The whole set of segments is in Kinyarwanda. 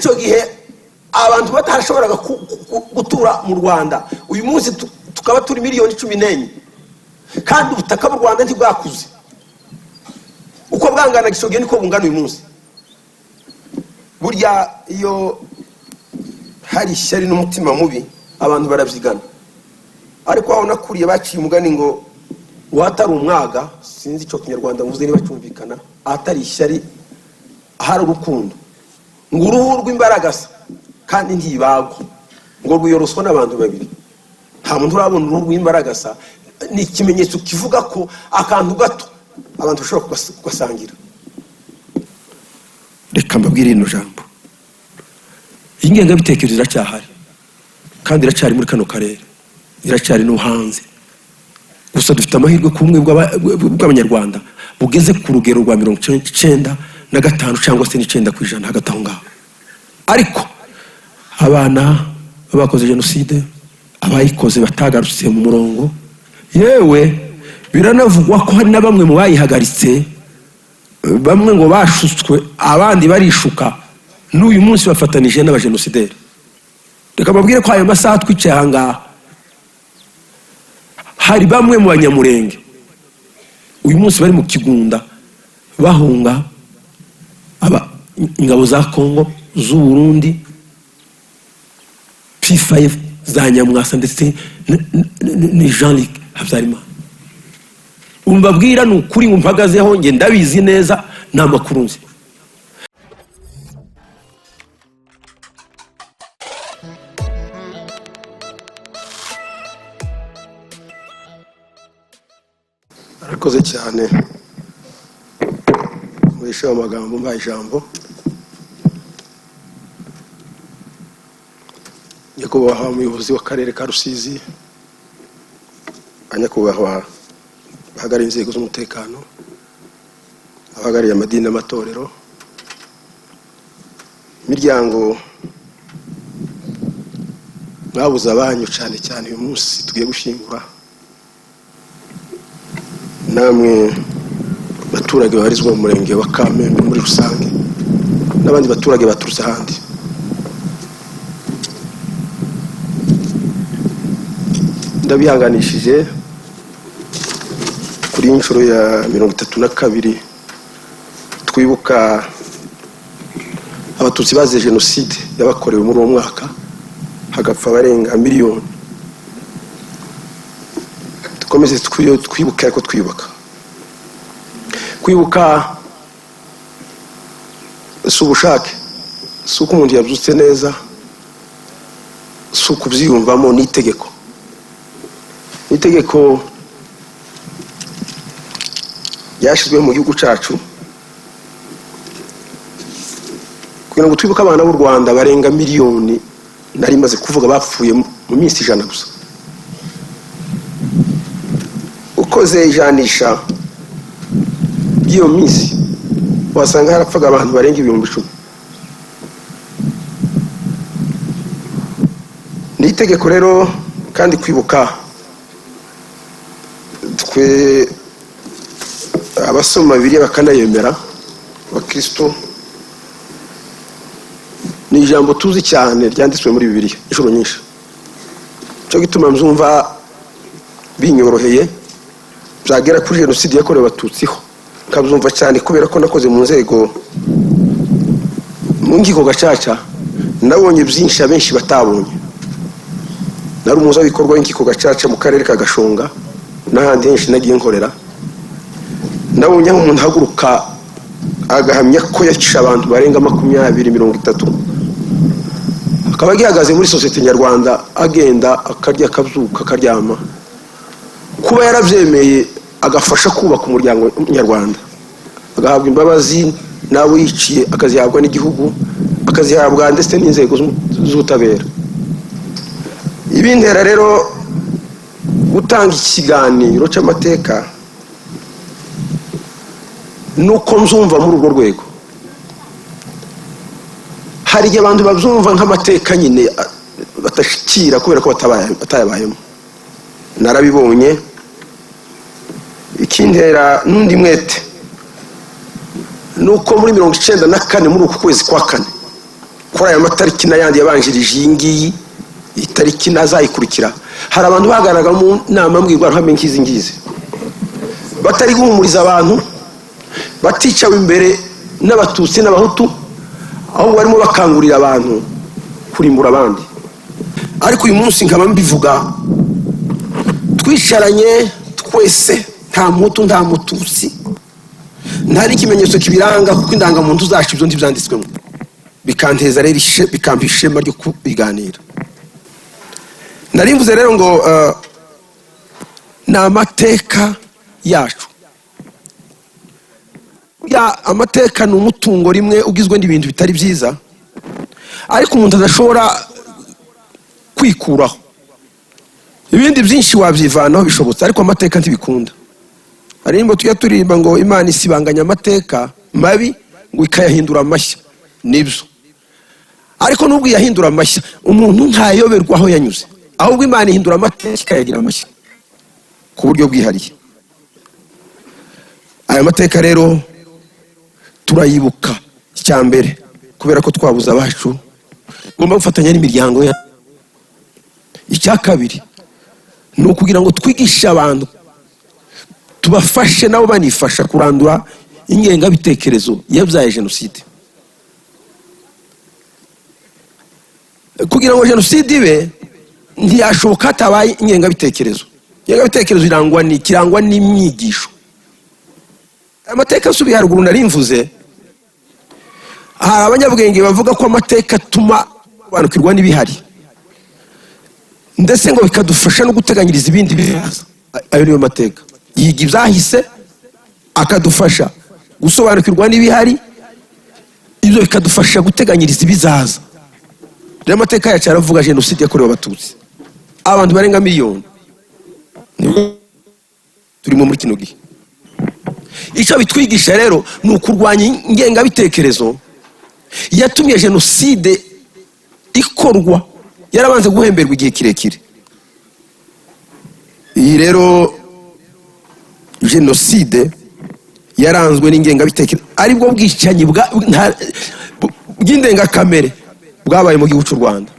icyo gihe abantu batashoboraga gutura mu Rwanda. Uyu munsi tukaba turi miliyoni 14 kandi ubutaka bw'u Rwanda ntibwakuze. Uko bwangana icyo gihe niko bungana uyu munsi. Burya iyo hari ishyari n'umutima mubi abantu barabyigana. Ariko aho nakuriye baciye umugani ngo watari umwaga, sinzi icyo Kinyarwanda mvuze niba cyumvikana, atari ishyari hari urukundo. Ngo uruhu rw'imbaragasa kandi ntibagwa, ngo rwiyoroswa n'abantu babiri. Nta muntu urabona uruhu rw'imbaragasa. Ni ikimenyetso kivuga ko akantu gato abantu bashobora kugasangira. Reka mbabwire ino jambo, ingengabitekerezo iracyahari kandi iracyari muri kano karere, iracyari no hanze. Gusa dufite amahirwe ku bumwe bw'abanyarwanda bugeze ku rugero rwa 95 cyangwa se 9% hagati aho ngaho. Ariko abana bakoze jenoside, abayikoze batagarutse mu murongo, yewe biranavugwa ko hari na bamwe mu bayihagaritse, bamwe ngo bashutswe, abandi barishuka, n'uyu munsi bafatanije n'abajenosideri. Reka mbabwire ko ayo masaha twicaye aha ngaha hari bamwe mu banyamurenge uyu munsi bari mu Kigunda bahunga ingabo za Kongo, z'u Burundi, P5 za Nyamwasa ndetse ni Jean-Luc Habyarimana. Umbabwira n'ukuri mpagazeho nge ndabizi neza nta makuru nzi. Arakoze cyane mwishe amagambo mbaye ijambo. Nyakubahwa umuyobozi w'akarere ka Rusizi, anyakubahwa bahagariye inzego z'umutekano, abahagariye amadini n'amatorero, imiryango mwabuze abanyu cyane cyane uyu munsi tugiye gushingura, namwe baturage barizwa mu murenge wa Kamembe muri rusange n'abandi baturage baturutse ahandi. Ndabihanganishije kuri inshuro ya 32 twibuka abatutsi bazize jenoside yabakorewe muri uwo mwaka, hagapfa barenga miliyoni. Dukomeze twibuka ariko twiyubaka. Kwibuka si ubushake, si uko umuntu yabyutse neza, si ukubyiyumvamo, ni itegeko. Itegeko ryashyizwe mu gihugu cyacu kugira ngo twibuke abana b'u Rwanda barenga miliyoni, nari maze kuvuga bapfuye mu minsi 100 gusa. Ukoze ijanisha by'iyo minsi wasanga harapfaga abantu barenga 10,000. Ni itegeko rero kandi kwibuka twe abasoma Bibiliya bakanayemera abakristo, ni ijambo tuzi cyane ryanditswe muri Bibiliya inshuro nyinshi. Cyo gituma mzumva binyoroheye byagera kuri jenoside yakorewe abatutsi ho kabzumva cyane, kubera ko nakoze mu nzego mu ngiko gacaca, nabonye byinshi abenshi batabonye. Nari umuza bikorwa y'ingiko gacaca mu karere ka Gashonga n'ahandi henshi nagiye nkorera. Nabonye umuntu haguruka agahamya ko yacisha abantu barenga 20-30, akaba gihagaze muri societe nyarwanda, agenda akarya akabyuka akaryama, kuba yaravyemeye agafasha kubaka umuryango nyarwanda, agahabwa imbabazi nabo yiciye, akazihabwa n'igihugu, akazihabwa ndetse n'inzego z'ubutabera. Ibintera rero gutanga ikiganiro cy'amateka nuko mzumva muri urwo rwego. Hari igihe abantu babyumva nk'amateka nyine batashikira kubera ko batayabayemo. Narabibonye. Ikindera n'undi mwete nuko muri 94 muri uku kwezi kwa 4 kuri aya matariki n'ayandi yabanjirije iyi ngiyi itariki nazayikurikira hari abantu bagaragara mu nama mbwirwaruhame nk'izi ngizi batari guhumuriza abantu baticawe imbere n'abatutsi n'abahutu ahubwo barimo bakangurira abantu kurimbura abandi. Ariko uyu munsi nkaba mbivuga twicaranye twese nta muhutu nta mututsi nta n'ikimenyetso kibiranga kuko indangamuntu zacu ibyo ntibyanditswemo bikanteza rero bikampa ishema ryo kubiganira. Narimvuze rero ngo ni amateka yacu. Ya amateka ni umutungo rimwe ugizwe n'ibintu bitari byiza ariko umuntu adashobora kwikuraho. Ibindi byinshi wabyivanaho bishobotse ariko amateka ntibikunda. Hari nimba tujya turirimba ngo Imana isibanganya amateka mabi ngo ikayahindura amashya. Nibyo. Ariko nubwo yahindura amashya umuntu ntayoberwa aho yanyuze. Ahubwo Imana ihindura amateka ikayagira amashya ku buryo bwihariye. Aya mateka rero turayibuka icyambere kubera ko twabuza abacu ngomba gufatanya n'imiryango ya. Icya kabiri ni ukugira ngo twigishe abantu tubafashe nabo banifasha kurandura ingengabitekerezo yabyaye jenoside. Kugira ngo jenoside ibe ntiyashoboka hatabaye ingengabitekerezo. Ingengabitekerezo kirangwa n'imyigisho. Amateka asubiye haruguru narimvuze hari abanyabwenge bavuga ko amateka atuma banukirwa n'ibihari ndetse ngo bikadufasha no guteganyiriza ibindi bizaza. Ayo niyo mateka yiga ibyahise akadufasha gusobanukirwa n'ibihari ibyo bikadufasha guteganyiriza ibizaza. Rero amateka yacu aravuga jenoside yakorewe abatutsi abantu barenga miliyoni turimo muri kino gihe. Icyo bitwigisha rero ni ukurwanya ingengabitekerezo yatumye jenoside ikorwa yarabanze guhemberwa igihe kirekire. Iyi rero jenoside yaranzwe n'ingengabitekerezo aribwo bwicanyi bw'indengakamere bwabaye mu gihugu cy'u Rwanda.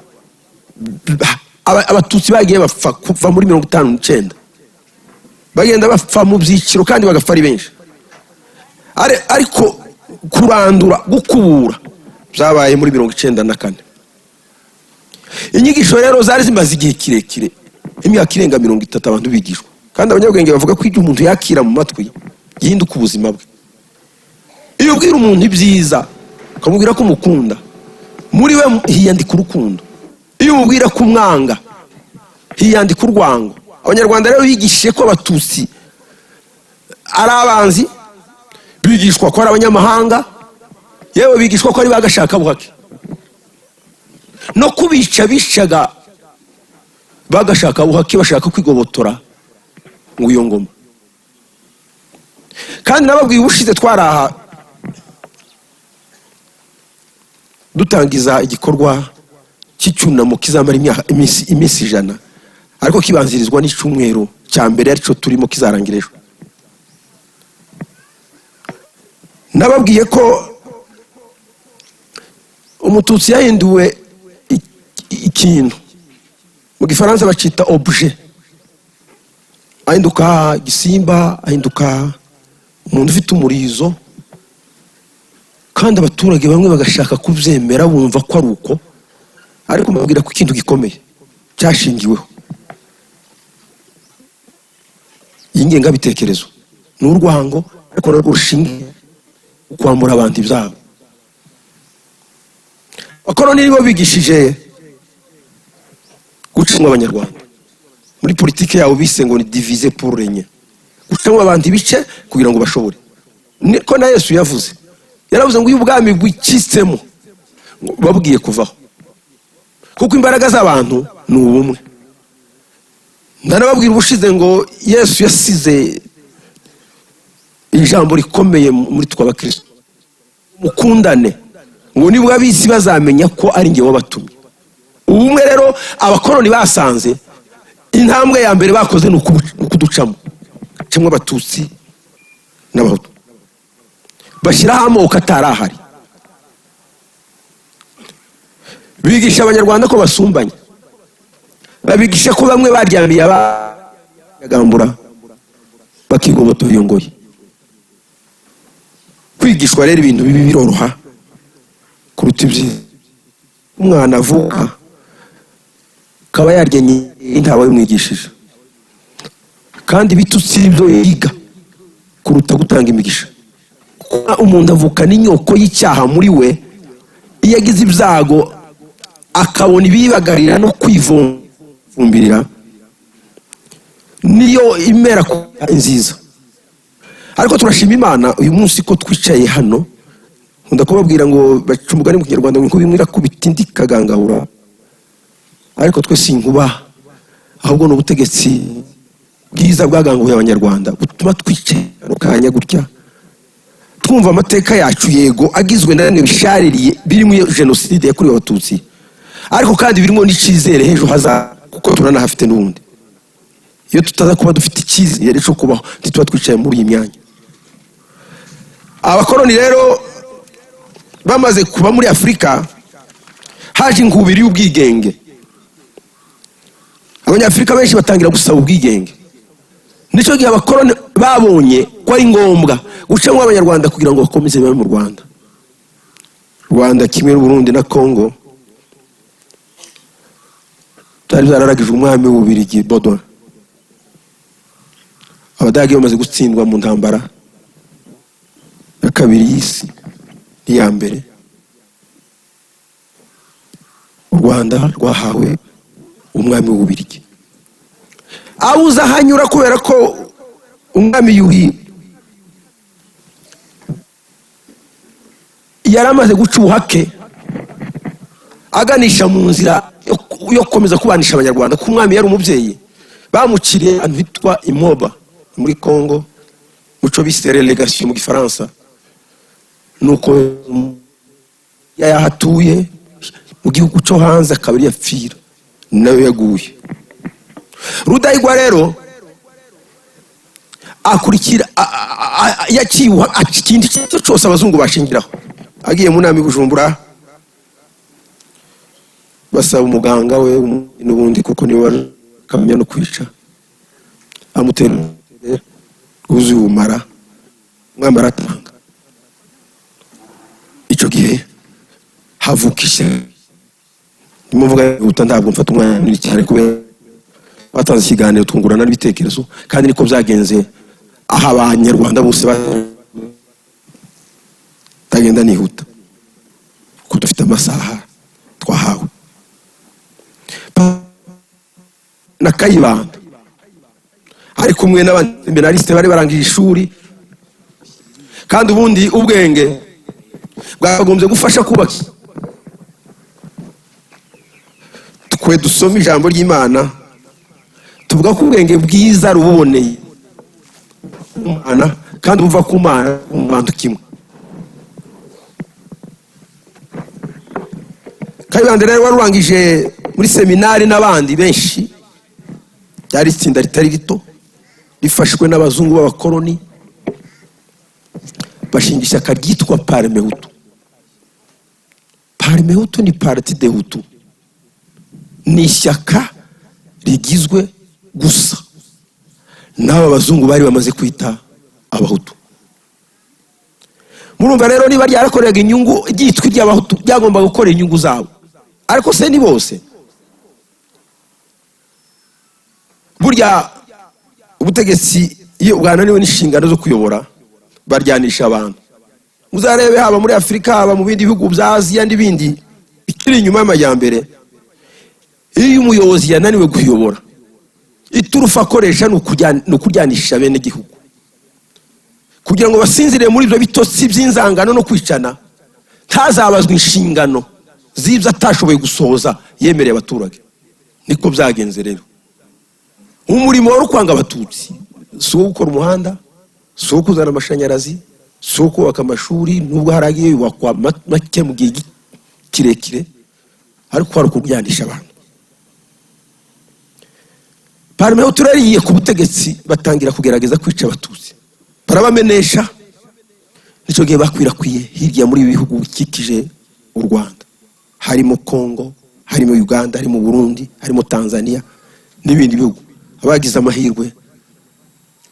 Abatutsi bagiye bapfa kuva muri 59 bagenda bapfa mu byiciro kandi bagapfa ari benshi. Ariko kurandura gukubura byabaye muri 94. Inyigisho rero zari zimaze igihe kirekire imyaka irenga 30 abantu bigishwa kandi abanyabwenge bavuga ko ibyo umuntu yakira mu matwi yihinduka ubuzima bwe. Iyo ubwira umuntu ibyiza ukamubwira ko umukunda muri we hiyandika urukundo. Iyo umubwira ko umwanga hiyandika urwango. Abanyarwanda rero bigishije ko abatutsi ari abanzi, bigishwa ko ari abanyamahanga, yewe bigishwa ko ari bagashaka buhake no kubica bishaga bagashaka buhake bashaka kwigobotora ngo iyo ngoma. Kandi nababwiye ubushize twaraha dutangiza igikorwa cy'icyunamo kizamara iminsi 100 ariko kibanzirizwa n'icyumweru cya mbere arico turimo kizarangira ejo. Nababwiye ko umututsi yahinduwe ikintu mu gifaransa bacita objet. Ahinduka gisimba, ahinduka umuntu ufite umurizo kandi abaturage bamwe bagashaka kubyemera bumva ko ari uko ariko mubwira ko ikintu gikomeye cyashingiweho ingengabitekerezo n'urwango ariko narwo rushingiye kwambura abantu ibyabo. Abakoloni nibo bigishije gucamo abanyarwanda muri politike yabo bise ngo ni diviser pour régner, gucamo abantu ibice kugira ngo bashobore. Niko na Yesu yavuze, yaravuze ngo ubwami bw'ikisemo babwiye kuvaho kuko imbaraga z'abantu ni ubumwe. Ndanababwira ubushize ngo Yesu yasize ijambo rikomeye muri tw'abakristo, mukundane ngo nibwo abisi bazamenya ko ari nge wabatumye. Ubumwe rero abakoloni basanze intambwe ya mbere bakoze ni ukuducamo cyangwa abatutsi n'abahutu bashyiraho amoko atarahari. bigisha abanyarwanda ko basumbanye, babigisha ko bamwe baryamiye abagambura bakigobotora iyo ngoyi. Kwigishwa rero ibintu bibi biroroha kuruta ibyiza. Umwana avuka kaba yaryenye ntawe bimwigishije, kandi bitutsi ibyo yiga kuruta gutanga imigisha. Umuntu avuka n'inyoko y'icyaha muri we, iyo agize ibyago akabona ibibagarira no kwivumbirira niyo imera nziza. Ariko turashima Imana uyu munsi ko twicaye hano, nkunda kubabwira ngo baca umugani mu Kinyarwanda ngo inkuba irakubita indi ikagangahura, ariko twe si inkuba, ahubwo ni ubutegetsi bwiza bwaganguye abanyarwanda butuma twicaye kanya gutya twumva amateka yacu, yego agizwe na bimwe bishaririye birimo jenoside yakorewe Abatutsi, ariko kandi birimo n'icizere hejuru haza, kuko turanahafite n'ubundi. Iyo tutaza kuba dufite icyizere cyo kubaho ntituba twicaye muri iyi myanya. Abakoroni rero bamaze kuba muri Afurika, haje inkubiri y'ubwigenge. Abanyafurika benshi batangira gusaba ubwigenge. Nicyo gihe abakoroni babonye ko ari ngombwa gucamo abanyarwanda kugira ngo bakomeze babe mu Rwanda. Rwanda kimwe n'u Burundi na Congo byari byararagije umwami w'Ububiligi Baudouin. Abadage bamaze gutsindwa mu ntambara ya kabiri y'isi n'iya mbere, u Rwanda rwahawe umwami w'Ububiligi. Abuza hanyura kubera ko umwami Yuhi yaramaze guca ubuhake aganisha mu nzira yo gukomeza kubanisha abanyarwanda, ko umwami yari umubyeyi. Bamuciriye ahantu hitwa Imoba muri Congo, muco bise relegation mu Gifaransa. Nuko yahatuye mu gihugu cyo hanze akaba yapfira, nayo yaguye. Rudahigwa rero akurikira yakiwe ikindi cyose abazungu bashingiraho. Agiye mu nama i Bujumbura basaba umuganga we n'ubundi, kuko niwe kamenya no kwica, amutera uzuye umara, umwami aratanga. Icyo gihe havukisha nimuvuga uta, ntabwo mfata umwanya munini cyane kubera batanze ikiganiro twungurana n'ibitekerezo, kandi niko byagenze. Aha abanyarwanda bose tagenda nihuta kuko dufite amasaha twahawe. Na Kayibanda ari kumwe n'abaseminariste bari barangije ishuri, kandi ubundi ubwenge bwagombye gufasha kubaka. Twe dusoma ijambo ry'Imana tuvuga ko ubwenge bwiza ruboneye Imana, kandi buva ku Mana mu bantu kimwe. Kayibanda rero warurangije muri seminari n'abandi benshi, byari itsinda ritari rito rifashwe n'abazungu b'abakoroni, bashingisha akaryitwa Parme Hutu. Parme Hutu ni Parti de Hutu, ni ishyaka rigizwe gusa n'aba bazungu bari bamaze kwita Abahutu. Murumva rero niba ryarakoreraga inyungu ryitwa iry'Abahutu, byagomba gukora inyungu zabo, ariko se ni bose. Burya ubutegetsi iyo bwananiwe n'inshingano zo kuyobora baryanisha abantu. Muzarebe haba muri Afurika, haba mu bindi bihugu bya Aziya n'ibindi bikiri inyuma y'amajyambere, iyo umuyobozi yananiwe kuyobora, iturufa akoresha ni ukuryanisha bene gihugu kugira ngo basinzire muri ibyo bitotsi by'inzangano no kwicana, ntazabazwe inshingano z'ibyo atashoboye gusohoza yemereye abaturage. Niko byagenze rero. Umurimo wari kwanga Abatutsi, si uwo gukora umuhanda, si uwo kuzana amashanyarazi, si uwo kubaka amashuri, nubwo haragiye yubakwa make mu gihe kirekire, ariko hari kuryanisha abantu. Parme Hutu yariye ku butegetsi, batangira kugerageza kwica Abatutsi, barabamenesha. Nicyo gihe bakwirakwiye hirya muri bihugu bikikije u Rwanda, harimo Congo, harimo Uganda, harimo Burundi, harimo Tanzania n'ibindi bihugu. Abagize amahirwe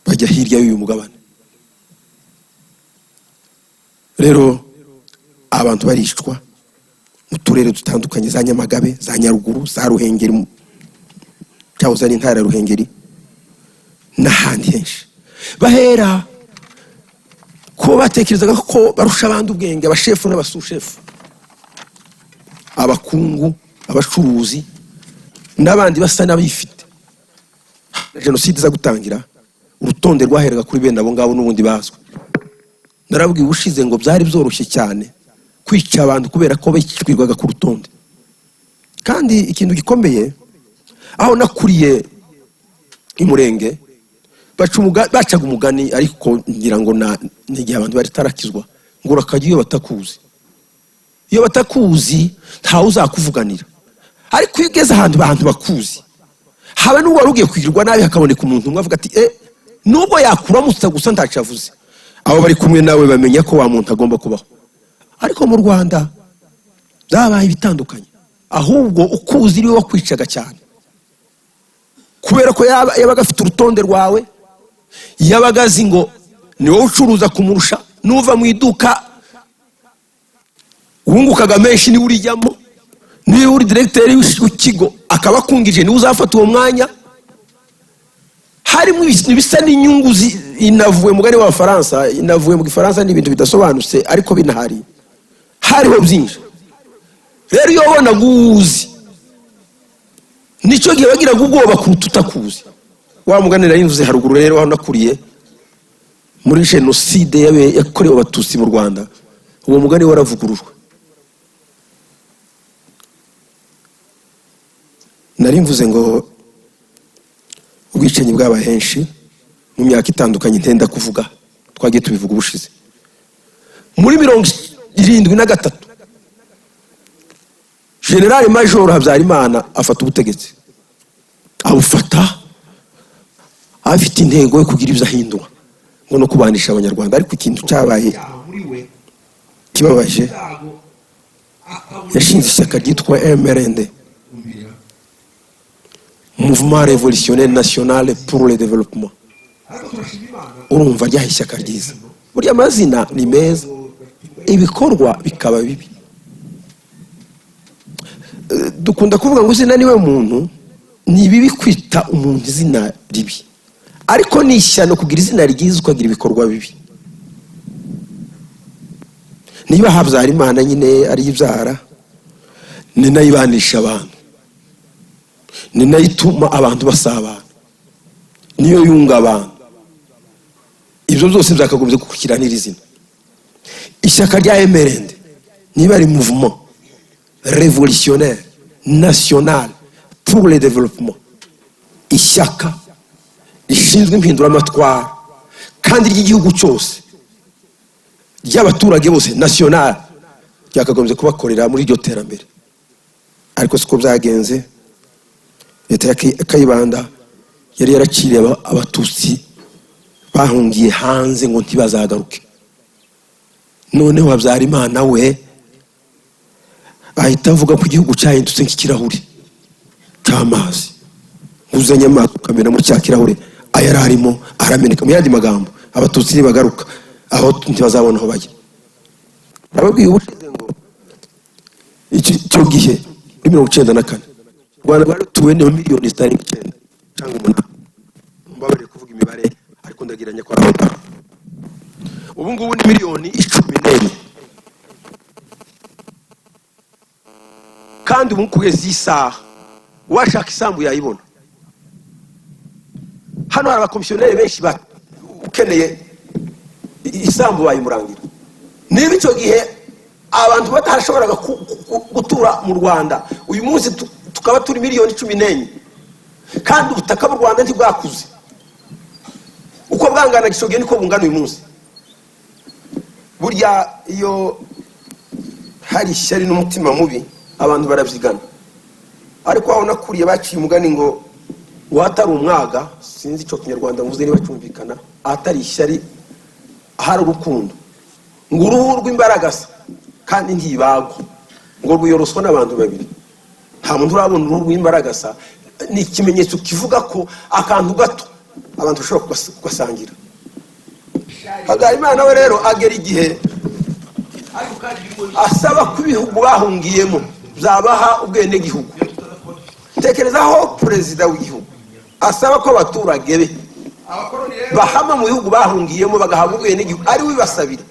bajya hirya y'uyu mugabane. Rero abantu barishwa mu turere dutandukanye, za Nyamagabe, za Nyaruguru, za Ruhengeri, cyahoze ari intara ya Ruhengeri n'ahandi henshi. Bahera ko batekerezaga ko barusha abandi ubwenge, abashefu n'abasushefu, abakungu, abacuruzi n'abandi basa n'abifite. Jenoside za gutangira, urutonde rwaheraga kuri bene abo ngabo n'ubundi bazwe. Narabwiye ubushize ngo byari byoroshye cyane kwica abantu kubera ko bakirwaga ku rutonde. Kandi ikintu gikomeye, aho nakuriye imurenge bacaga umugani, ariko ngira ngo n'igihe abantu bari tarakizwa ngo urakajya iyo batakuzi ntawe uzakuvuganira. Ariko iyo ugeze ahantu bakuzi, haba n'uwo wari ugiye kwigirwa nabi hakaboneka umuntu umwe avuga ati nubwo yakuramutsa gusa ntacyo avuze, abo bari kumwe nawe bamenya ko wa muntu agomba kubaho. Ariko mu Rwanda byabaye bitandukanye, ahubwo ukuzi niwe wakwicaga cyane, kubera ko yabaga afite urutonde rwawe, yabaga azi ngo ni wowe ucuruza kumurusha, nuva mu iduka wungukaga menshi niwe urijyamo, niwe uri directeur w'ikigo akaba akungije niwe uzafata uwo mwanya. Harimo ibisa n'inyungu inavuye mugari wa Faransa, inavuye mu Gifaransa n'ibintu bidasobanutse ariko binahari, hariho byinshi. Rero iyo ubona guzi nicyo gihe bagira ubwoba kuruta utakuzi. Wa mugani nari haruguru rero aho nakuriye muri jenoside yakorewe abatutsi mu Rwanda, uwo mugani waravugurujwe. Nari mvuze ngo ubwicanyi bwabaye henshi mu myaka itandukanye ntenda kuvuga, twagiye tubivuga ubushize. Muri 73 General Major Habyarimana afata ubutegetsi, abufata afite intego yo kugira ibyo ahindura ngo no kubanisha abanyarwanda. Ariko ikintu cyabaye kibabaje, yashinze ishyaka ryitwa MRND, Mouvement Révolutionnaire National pour le Développement. Urumva ryaha ishyaka ryiza, buriya amazina ni meza, ibikorwa bikaba bibi. Dukunda kuvuga ngo izina niwe muntu, ni bibi kwita umuntu izina ribi, ariko ni ishyano kugira izina ryiza ukagira ibikorwa bibi. Niba Habyarimana nyine ari ibyara, ni nayibanisha abantu, ni nayituma abantu basabana, niyo yunga abantu. Ibyo byose byakagombye gukiranira izina. Ishyaka rya MRND niba ari Mouvement Révolutionnaire National pour le Développement, ishyaka rishinzwe impinduramatwara kandi ry'igihugu cyose, ry'abaturage bose, national, ryakagombye kubakorera muri iryo terambere. Ariko siko byagenze. Leta ya Kayibanda yari yaraciriye abatutsi bahungiye hanze ngo ntibazagaruke. Noneho Habyarimana we ahita avuga ko igihugu cyahindutse nk'ikirahuri cy'amazi, uzanye amazi ukamena muri cya kirahure ayararimo arameneka. Mu yandi magambo, abatutsi nibagaruka aho ntibazabona aho bajya. Ababwiye ubushize ngo icyo gihe muri 1994 Rwanda bari tuwe ne miliyoni 9 cyangwa 8. Mbabare kuvuga imibare ariko ndagiranye ko aho ubu ngubu ni miliyoni 14. Kandi ubu kugeza isaha washaka isambu yayibona. Hano hari abakomisiyoneri benshi ukeneye isambu bayimurangira. Niba icyo gihe abantu batashoboraga gutura mu Rwanda, uyu munsi tukaba turi miliyoni 14, kandi ubutaka bw'u Rwanda ntibwakuze. Uko bwangana gishoge niko bungana uyu munsi. Burya iyo hari ishyari n'umutima mubi abantu barabyigana. Ariko aho nakuriye baciye umugani ngo watari umwaga, sinzi icyo Kinyarwanda mvuze niba cyumvikana, atari ishyari hari urukundo, ngo uruhu rw'imbaragasa kandi ntibagwa, ngo rwiyoroswa n'abantu babiri. nta muntu urabona uruhu rw'imbaragasa ni ikimenyetso kivuga ko akantu gato abantu bashobora kugasangira. Habyarimana we rero agera igihe asaba ko ibihugu bahungiyemo byabaha ubwenegihugu. Tekerezaho perezida w'igihugu asaba ko abaturage be bahama mu bihugu bahungiyemo bagahabwa ubwenegihugu ari we basabira.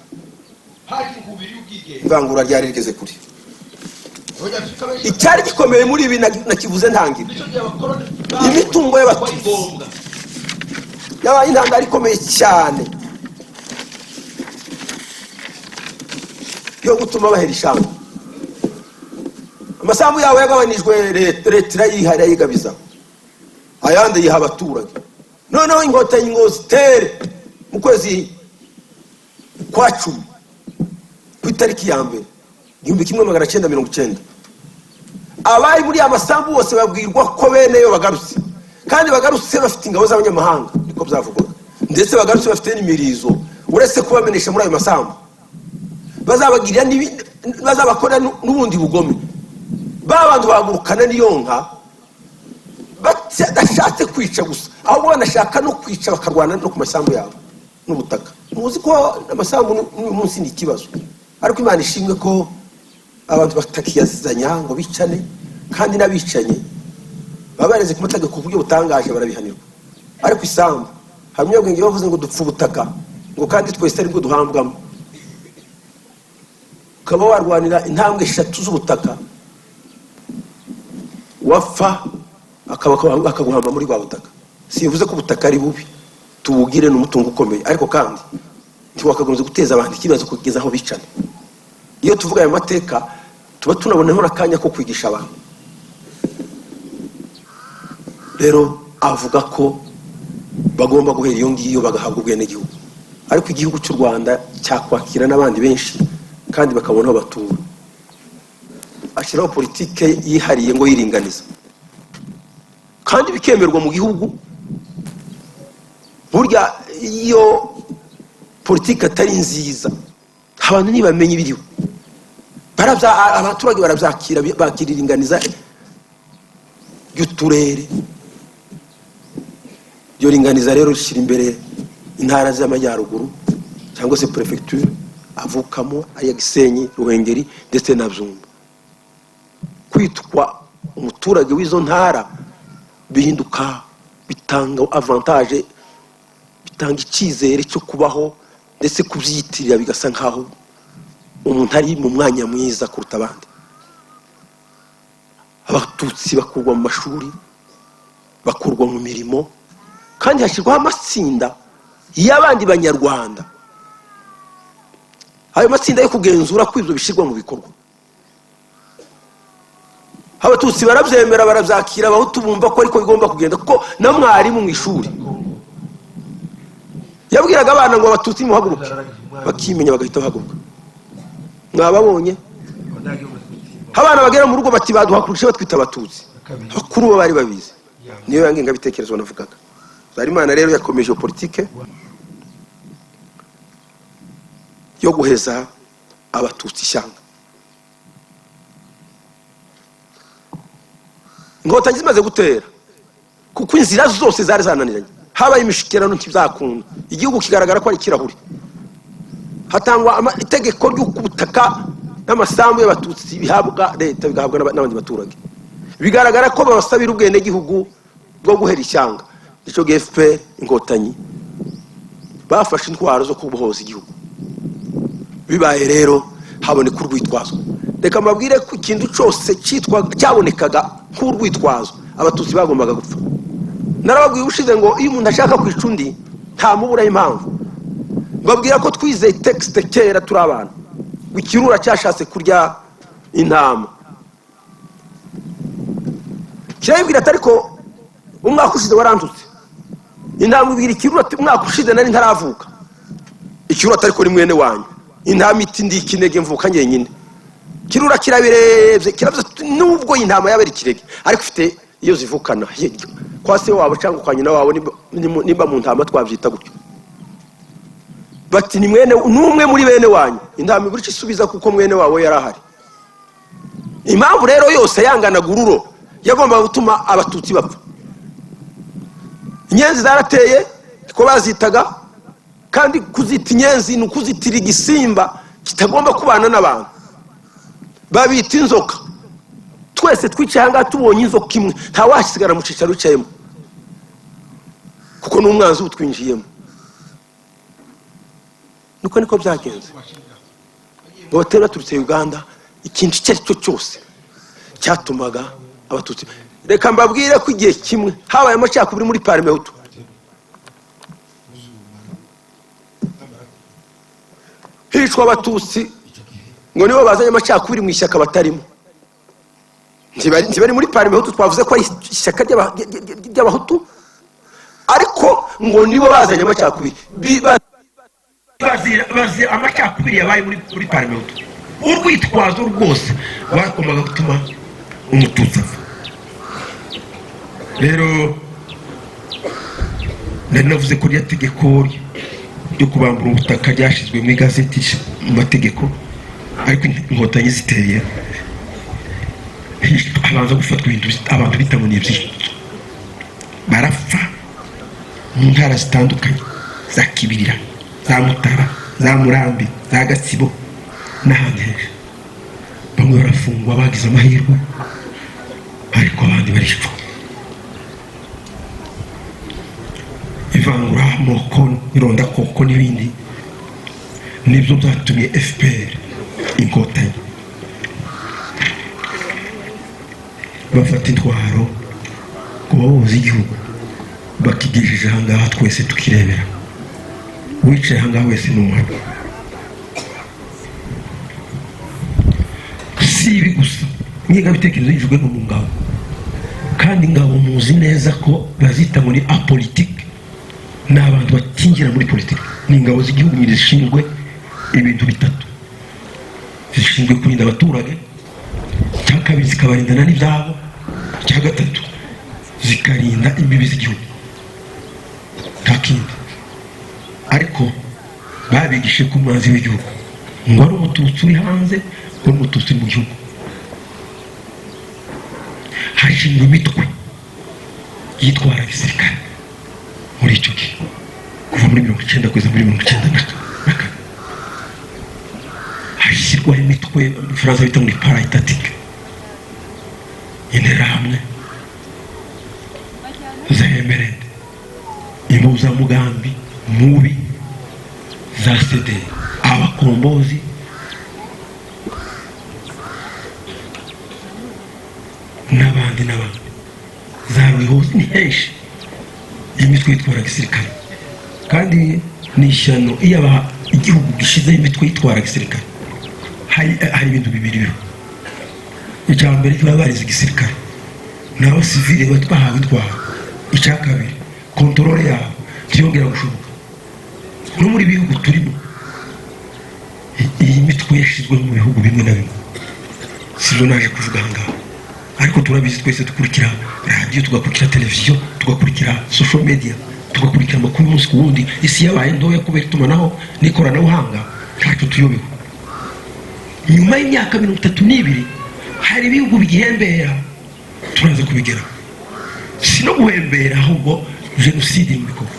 Ivangura ryari rigeze kuri icyari gikomeye muri ibi nakivuze ntangira, imitungo y'abatutsi yabaye intambara ikomeye cyane yo gutuma bahera ishyamba. Amasambu yawe yagabanijwe, leta irayihariye yigabiza, ayandi yiha abaturage. Noneho inkotanyi ngo zitere mu kwezi kwa 10 ku itariki ya mbere 1990, abari muri amasambu bose babwirwa ko bene yo bagarutse, kandi bagarutse bafite ingabo z'abanyamahanga, niko byavugwaga, ndetse bagarutse bafite n'imirizo. Uretse kubamenesha muri ayo masambu, bazabagirira bazabakora n'ubundi bugome. Babantu bagurukana niyo nka badashatse kwica gusa, ahubwo banashaka no kwica bakarwana no ku masambu yabo n'ubutaka. Muzi ko amasambu n'umunsi ni ikibazo, ariko Imana ishimwe ko abantu batakiyazanya ngo bicane, kandi n'abicanye babareze ku mategeko ku buryo butangaje barabihanirwa. Ariko isambu hari umunyabwenge bavuze ngo dupfa ubutaka, ngo kandi twese aribwo duhambwamo. Ukaba warwanira intambwe 3 z'ubutaka, wapfa akaguhamba muri bwa butaka. Sivuze ko ubutaka ari bubi, tubugire n'umutungo ukomeye, ariko kandi ntiwakagombye guteza abantu ikibazo kugeza aho bicana. Iyo tuvuga aya mateka tuba tunaboneho n'akanya ko kwigisha abantu. Rero avuga ko bagomba guhera iyo ngiyo bagahabwa ubwenegihugu, ariko igihugu cy'u Rwanda cyakwakira n'abandi benshi kandi bakabona aho batura. Ashyiraho politike yihariye ngo yiringaniza, kandi bikemerwa mu gihugu. Burya iyo politike atari nziza, abantu ntibamenye ibiriho, abaturage barabyakira, bakiriringaniza y'uturere. Iyo ringaniza rero rishyira imbere intara z'amajyaruguru cyangwa se prefecture avukamo, ari Gisenyi, Ruhengeri ndetse na Byumba. Kwitwa umuturage w'izo ntara bihinduka, bitanga avantage, bitanga icyizere cyo kubaho, ndetse kubyiyitirira bigasa nkaho umuntu ari mu mwanya mwiza kuruta abandi. Abatutsi bakurwa mu mashuri, bakurwa mu mirimo, kandi hashyirwaho amatsinda y'abandi banyarwanda. Ayo matsinda yo kugenzura ko ibyo bishyirwa mu bikorwa. Abatutsi barabyemera, barabyakira, abahutu bumva ko ariko bigomba kugenda, kuko na mwarimu mu ishuri yabwiraga abana ngo abatutsi muhaguruke, bakimenya bagahita bahaguruka. Mwababonye abana bagera mu rugo bati baduhakurikije batwita abatutsi, bakuru bo bari babizi. Niyo yangenga bitekerezo navugaga. Habyarimana rero yakomeje politike yo guheza abatutsi ishyanga. Inkotanyi zimaze gutera, kuko inzira zose zari zananiranye, habaye imishikirano ntibizakunda, igihugu kigaragara ko ari kirahuri. Hatangwa itegeko ry'ubutaka n'amasambu y'abatutsi bihabwa leta, bigahabwa n'abandi baturage. Bigaragara ko babasabira ubwenegihugu bwo guhera ishyanga. Icyo GFP Inkotanyi bafashe intwaro zo kubohoza igihugu. Bibaye rero haboneka urwitwazo. Reka mabwire ko ikintu cyose cyabonekaga nk'urwitwazo, abatutsi bagombaga gupfa. Narababwiye ushize ngo iyo umuntu ashaka kwica undi nta mubura impamvu. Babwira ko twizeye texte kera turi abantu, ikirura cyashatse kurya intama. Kirabibwira atari ko umwaka ushize warantutse, intama ibwira ikirura umwaka ushize nari ntaravuka. Ikirura atari ko ni mwene wanyu, intama iti ndi ikinege mvuka nyenyine. Kirura kirabirebye, kiravuze nubwo intama yabera ikirege, ariko ufite iyo zivukana hiryo kwa se wabo cyangwa kwa nyina wabo, nimba mu ntama twabyita gutyo. Bati ni mwene numwe muri bene wanyu. Intama iburi kisubiza kuko mwene wawe yarahari. impamvu rero yose yanganaga ururo yagomba gutuma abatutsi bapfa. Inyenzi zarateye ko bazitaga, kandi kuzita inyenzi ni ukuzitira igisimba kitagomba kubana n'abantu, babita inzoka. Twese twicaye hanga tubonye inzoka imwe nta wasigara mu cicaro cyemo, kuko n'umwanzi utwinjiyemo. Nuko niko byagenze. Abatera baturutse Uganda, ikintu icyo ari cyo cyose cyatumaga abatutsi. Reka mbabwire ko igihe kimwe habaye amacakubiri muri Parmehutu. Hishwa abatutsi ngo nibo bazanye amacakubiri mu ishyaka batarimo. Ntibari muri Parmehutu, twavuze ko ari ishyaka ry'abahutu, ariko ngo nibo bazanye amacakubiri. Bazi amacakubiri yabaye muri Parmehutu. Urwitwazo rwose bakomaga gutuma umututsi apfa. Rero nari navuze ko rya tegeko ryo kubambura ubutaka ryashyizwe mu igazeti mu mategeko, ariko inkotanyi ziteye habanza gufatwa ibintu abantu bita ngo ni ibyitso, barapfa mu ntara zitandukanye za Kibirira, za Mutara, za Murambi, za Gatsibo n'ahandi henshi. Bamwe barafungwa bagize amahirwe, ariko abandi baricwa. Ivangura amoko, irondakoko n'ibindi nibyo byatumye FPR inkotanyi bafata intwaro ku bayobozi b'igihugu, bakigejeje ahangaha twese tukirebera. Wicaye ahangaha wese ni umuhano. Si ibi gusa, ingengabitekerezo yijwe no mu ngabo, kandi ingabo muzi neza ko bazita ngo ni apolitique, ni abantu batinjira muri politiki. Ni ingabo z'igihugu nyine zishinzwe ibintu bitatu: zishinzwe kurinda abaturage, cya kabiri zikabarindana n'ibyabo, cya gatatu zikarinda imbibi z'igihugu. Nta kindi. Ariko babigishe ku mwanzi w'igihugu ngo ari umututsi uri hanze, ngo ari umututsi mu gihugu. Hashingwa imitwe yitwara gisirikare muri icyo gihe, kuva muri 1990 kugeza muri 1994. Hashyirwaho imitwe Faransa bita muri para-etatike, interahamwe za Emerende, impuzamugambi mubi za CD, abakombozi, n'abandi za Rwihose. Ni henshi imitwe yitwara gisirikare, kandi ni ishyano iyo igihugu gishizeho imitwe yitwara gisirikare. Hari ibintu bibiri biro. Icya mbere kiba barize igisirikare n'abo sivile batwahawe intwaro. Icya kabiri kontrole yabo ntiyongera gushoboka. No muri bihugu turimo iyi mitwe yashizwe mu bihugu bimwe na bimwe, sibyo naje kuvuga ngaho, ariko turabizi twese. Dukurikira radio, tugakurikira televiziyo, tugakurikira social media, tugakurikira amakuru umunsi ku wundi. Isi yabaye ntoya kubera itumanaho n'ikoranabuhanga, ntacyo tuyobewe. Nyuma y'imyaka 32 hari ibihugu bigihembera, turaza kubigera. Si no guhembera ahubwo jenoside mu bikorwa.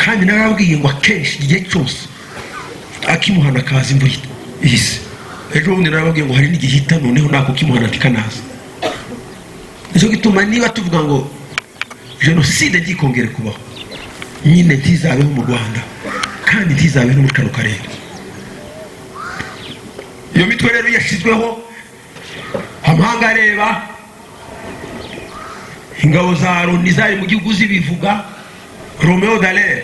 Kandi narabwiye ngo akenshi igihe cyose akimuhana kazi imvura ihise. Ejo bundi narabwiye ngo hari n'igihita, noneho nako kimuhana tikanaza. Nicyo gituma niba tuvuga ngo jenoside ntikongere kubaho, nyine ntizabeho mu Rwanda, kandi ntizabeho no muri kano karere. Iyo mitwe rero yashizweho, amahanga areba. Ingabo za Loni zari mu gihugu zibivuga. Romeo Dallaire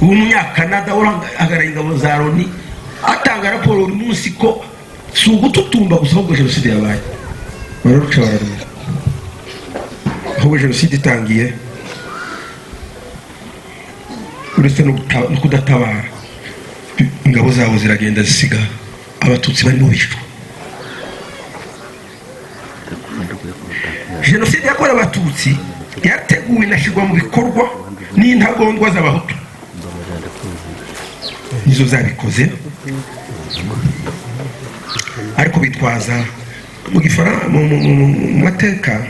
w'umunyakanada urangagara ingabo za Loni atanga raporo buri munsi ko si ugututumba gusa ahubwo jenoside yabaye. Bararuca bararumira. Ahubwo jenoside itangiye, uretse no kudatabara, ingabo zabo ziragenda zisiga abatutsi barimo bishwa. Jenoside yakorewe abatutsi yateguwe inashyirwa mu bikorwa n'intagondwa z'abahutu. Nizo zabikoze, ariko bitwaza mu mateka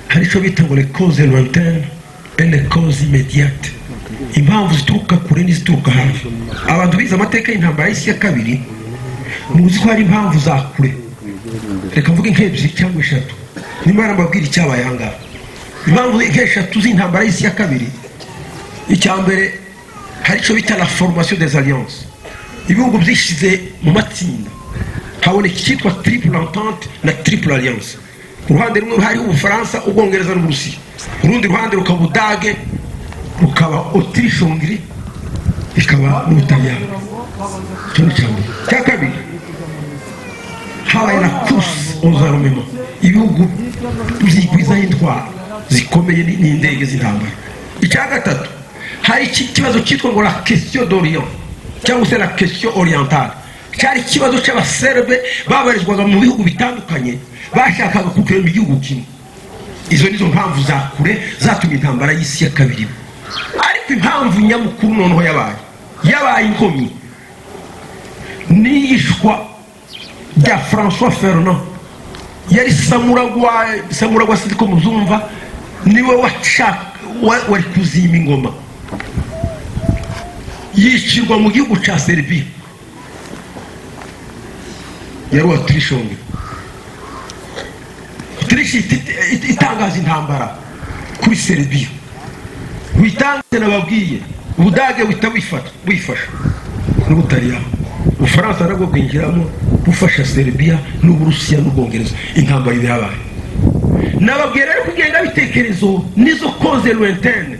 hari icyo bita ngo les causes lointaines et les causes immédiates, impamvu zituruka kure n'izituruka hafi. Abantu bize amateka y'intambara y'isi ya kabiri muzi ko hari impamvu za kure, reka mvuge nk'ebyiri cyangwa eshatu nimara mbabwira icyabaye aha ngaha. Impamvu nk'eshatu z'intambara y'isi ya kabiri, icya mbere hari icyo bita la formation des alliances. Ibihugu byishyize mu matsinda, haboneka icyitwa triple entente na triple alliance. Ku ruhande rumwe hari Ubufaransa, Ubwongereza n'Uburusiya, urundi ruhande rukaba Ubudage, rukaba Autriche, Hongrie, ikaba n'Ubutaliyani. Icyo ni cyane. Cya kabiri habaye la course aux armements, ibihugu byigwizaho intwaro zikomeye n'indege z'intambara. Icya gatatu hari ikibazo cyitwa ngo la question d'Orient cyangwa se la question orientale, cyari ikibazo cy'abaserbe babarizwaga mu bihugu bitandukanye bashakaga kukurema igihugu kimwe. Izo nizo mpamvu za kure zatumye intambara y'isi ya kabiri. Ariko impamvu nyamukuru noneho yabaye inkomyi n'iyishwa rya François Ferdinand. Yari samuragwa siko muzumva, niwe wari kuzima ingoma, yicirwa mu gihugu cya Serbia. Yari Autriche, Autriche itangaza intambara kuri Serbia, witanze nababwiye. Ubudage wita wifasha n'Ubutaliyani, Ubufaransa nabwo bwinjiramo bufasha Serbia n'Uburusiya n'Ubwongereza. Intambara yabaye. Nababwira rero kugenda bitekerezo nizo cause lointaine,